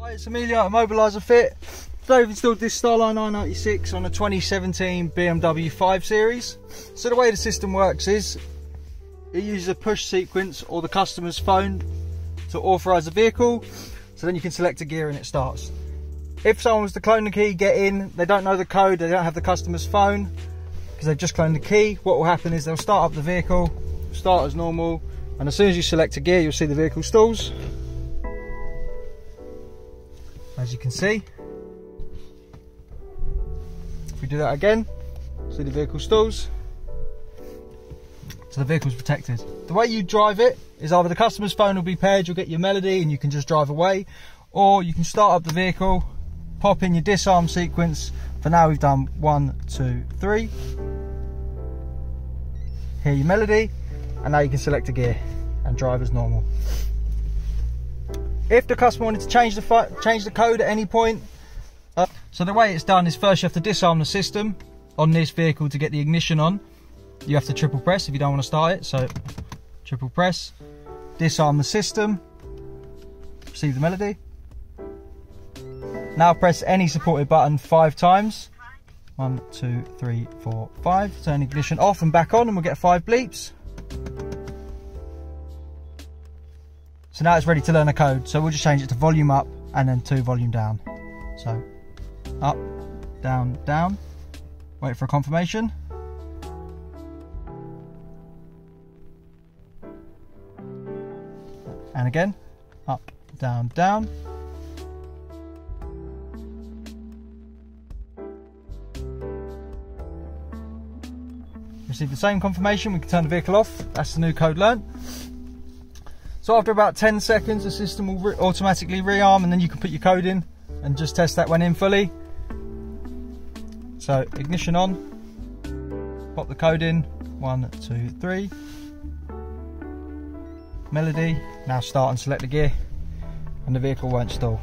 Hi, it's Amelia at Immobiliser Fit. Today we've installed this Starline i96 on a 2017 BMW 5 Series. So the way the system works is, it uses a push sequence or the customer's phone to authorise the vehicle, so then you can select a gear and it starts. If someone was to clone the key, get in, they don't know the code, they don't have the customer's phone, because they've just cloned the key, what will happen is they'll start up the vehicle, start as normal, and as soon as you select a gear, you'll see the vehicle stalls. As you can see. If we do that again, see the vehicle stalls. So the vehicle's protected. The way you drive it is either the customer's phone will be paired, you'll get your melody and you can just drive away, or you can start up the vehicle, pop in your disarm sequence. For now we've done 1, 2, 3. Hear your melody, and now you can select a gear and drive as normal. If the customer wanted to change the code at any point, so the way it's done is first you have to disarm the system on this vehicle to get the ignition on. You have to triple press if you don't want to start it, so triple press, disarm the system, receive the melody. Now press any supported button 5 times. 1, 2, 3, 4, 5. Turn ignition off and back on and we'll get 5 bleeps. So now it's ready to learn a code, so we'll just change it to volume up and then 2 volume down. So up, down, down. Wait for a confirmation. And again, up, down, down. Receive the same confirmation, we can turn the vehicle off. That's the new code learnt. So after about 10 seconds, the system will automatically rearm, and then you can put your code in and just test that when in fully. So ignition on, pop the code in, 1, 2, 3. Melody, now start and select the gear, and the vehicle won't stall.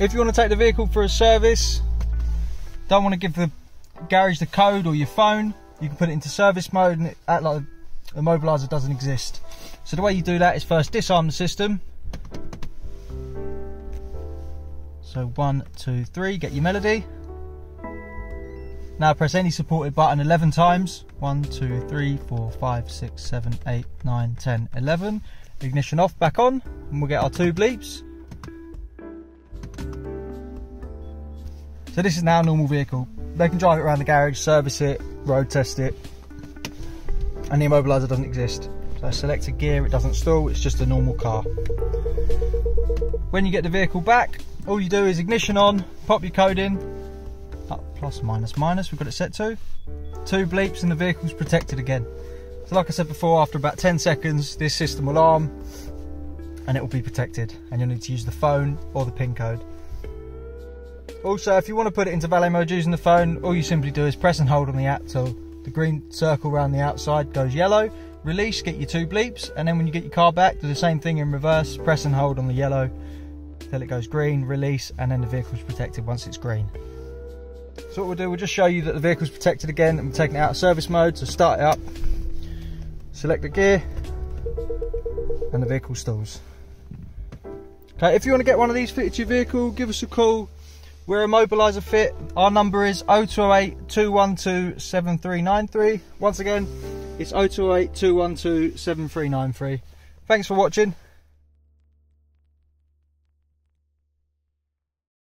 If you want to take the vehicle for a service, don't want to give the garage the code or your phone, you can put it into service mode and it act like the Immobiliser doesn't exist. So the way you do that is first disarm the system. So 1, 2, 3, get your melody. Now press any supported button 11 times. 1, 2, 3, 4, 5, 6, 7, 8, 9, 10, 11. Ignition off, back on, and we'll get our 2 bleeps. So this is now a normal vehicle. They can drive it around the garage, service it, road test it, and the Immobiliser doesn't exist. So select a gear, it doesn't stall, it's just a normal car. When you get the vehicle back, all you do is ignition on, pop your code in, up, plus, minus, minus, we've got it set to. 2 bleeps and the vehicle's protected again. So like I said before, after about 10 seconds, this system will arm and it will be protected, and you'll need to use the phone or the PIN code. Also, if you want to put it into valet mode using the phone, all you simply do is press and hold on the app till the green circle around the outside goes yellow, release, get your 2 bleeps, and then when you get your car back, do the same thing in reverse, press and hold on the yellow till it goes green, release, and then the vehicle's protected once it's green. So what we'll do, we'll just show you that the vehicle's protected again, and we're taking it out of service mode. So start it up, select the gear, and the vehicle stalls. Okay, if you want to get one of these fitted to your vehicle, give us a call. We're Immobiliser Fit. Our number is 0208 212 7393. Once again, it's 0208 212 7393. Thanks for watching.